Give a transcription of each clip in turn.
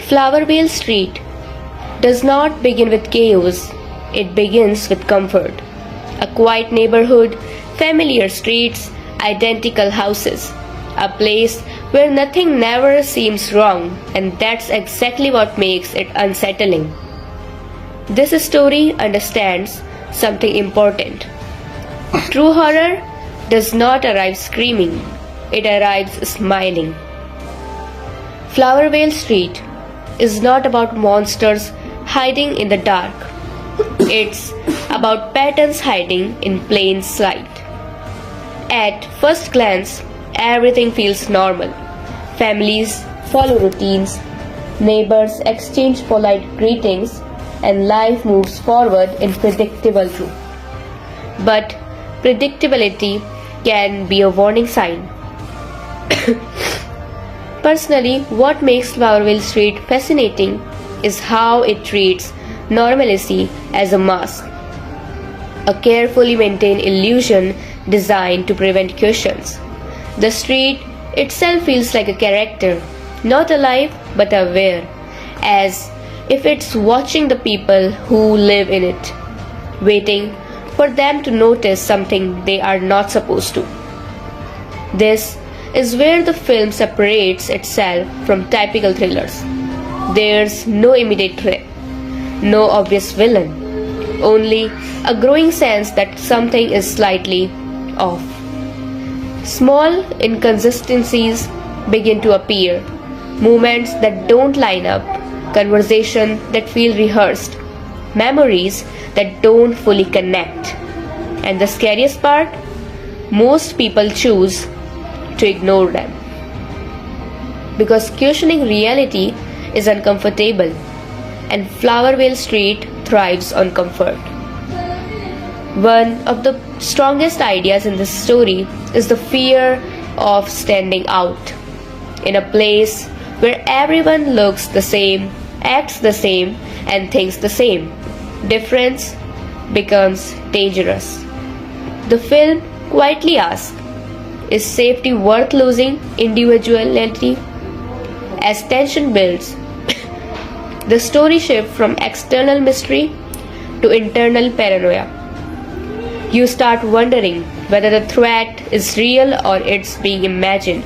Flowervale Street does not begin with chaos, it begins with comfort. A quiet neighborhood, familiar streets, identical houses. A place where nothing never seems wrong, and that's exactly what makes it unsettling. This story understands something important. True horror does not arrive screaming, it arrives smiling. Flowervale Street is not about monsters hiding in the dark. It's about patterns hiding in plain sight. At first glance, everything feels normal. Families follow routines, neighbors exchange polite greetings, and life moves forward in predictable too. But predictability can be a warning sign. Personally, what makes Flowervale Street fascinating is how it treats normalcy as a mask, a carefully maintained illusion designed to prevent questions. The street itself feels like a character, not alive but aware, as if it's watching the people who live in it, waiting for them to notice something they are not supposed to. This is where the film separates itself from typical thrillers. There's no immediate threat, no obvious villain, only a growing sense that something is slightly off. Small inconsistencies begin to appear, movements that don't line up, conversations that feel rehearsed, memories that don't fully connect. And the scariest part? Most people choose to ignore them. Because questioning reality is uncomfortable, and Flowervale Street thrives on comfort. One of the strongest ideas in this story is the fear of standing out. In a place where everyone looks the same, acts the same, and thinks the same, difference becomes dangerous. The film quietly asks, is safety worth losing individuality? As tension builds, the story shifts from external mystery to internal paranoia. You start wondering whether the threat is real or it's being imagined,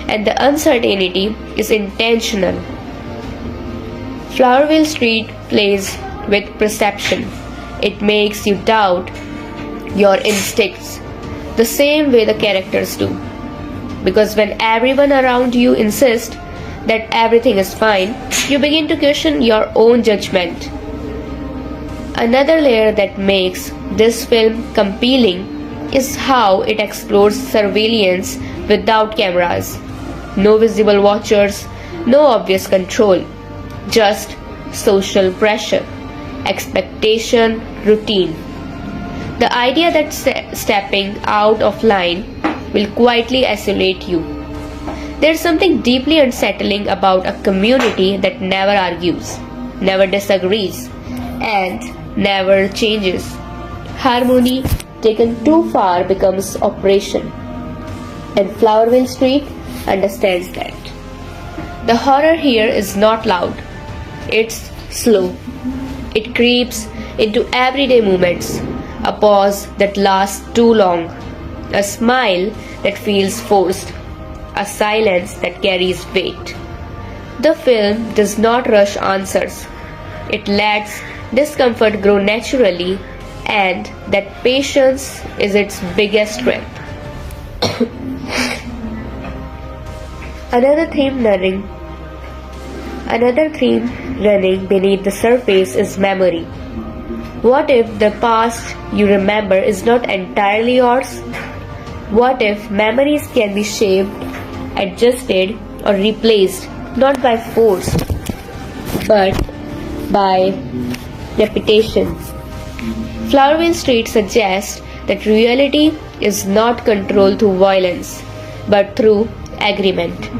and the uncertainty is intentional. Flowervale Street plays with perception. It makes you doubt your instincts the same way the characters do. Because when everyone around you insists that everything is fine, you begin to question your own judgment. Another layer that makes this film compelling is how it explores surveillance without cameras. No visible watchers, no obvious control, just social pressure, expectation, routine. The idea that stepping out of line will quietly isolate you. There's something deeply unsettling about a community that never argues, never disagrees, and never changes. Harmony taken too far becomes oppression. And Flowervale Street understands that. The horror here is not loud, it's slow. It creeps into everyday moments, a pause that lasts too long, a smile that feels forced, a silence that carries weight. The film does not rush answers. It lets discomfort grow naturally, and that patience is its biggest strength. Another theme running beneath the surface is memory. What if the past you remember is not entirely yours? What if memories can be shaped, adjusted, or replaced not by force but by repetition? Flowervale Street suggests that reality is not controlled through violence but through agreement.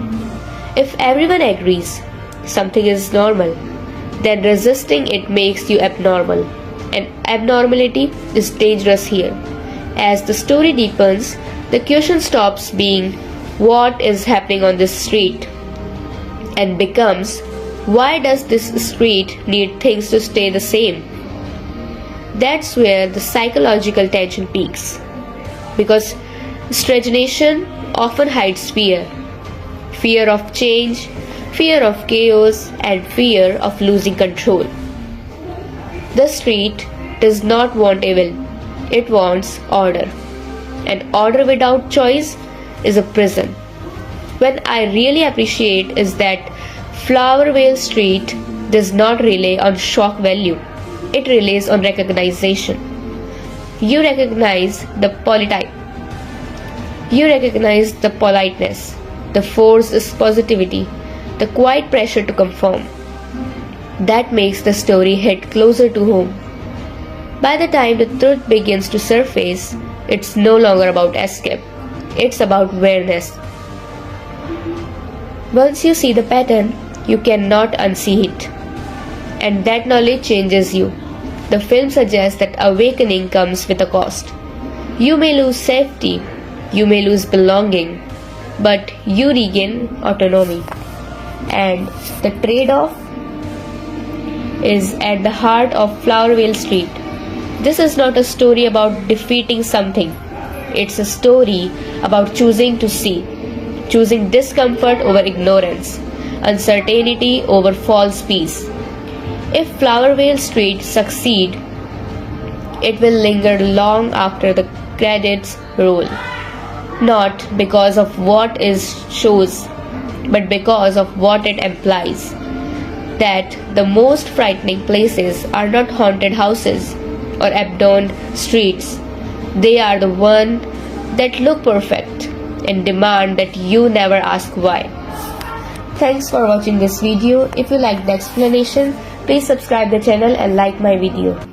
If everyone agrees something is normal, then resisting it makes you abnormal. And abnormality is dangerous here. As the story deepens, the question stops being what is happening on this street and becomes Why does this street need things to stay the same? That's where the psychological tension peaks. Because stagnation often hides fear. Fear of change, fear of chaos, and fear of losing control. The street does not want evil, it wants order. And order without choice is a prison. What I really appreciate is that Flowervale Street does not rely on shock value, it relies on recognition. You recognize the politeness, the forced positivity, the quiet pressure to conform. That makes the story hit closer to home. By the time the truth begins to surface, it's no longer about escape, it's about awareness. Once you see the pattern, you cannot unsee it. And that knowledge changes you. The film suggests that awakening comes with a cost. You may lose safety, you may lose belonging, but you regain autonomy. And the trade-off is at the heart of Flowervale Street. This is not a story about defeating something. It's a story about choosing to see, choosing discomfort over ignorance, uncertainty over false peace. If Flowervale Street succeeds, it will linger long after the credits roll. Not because of what it shows, but because of what it implies. That the most frightening places are not haunted houses or abandoned streets. They are the ones that look perfect and demand that you never ask why. Thanks for watching this video. If you liked the explanation, please subscribe the channel and like my video.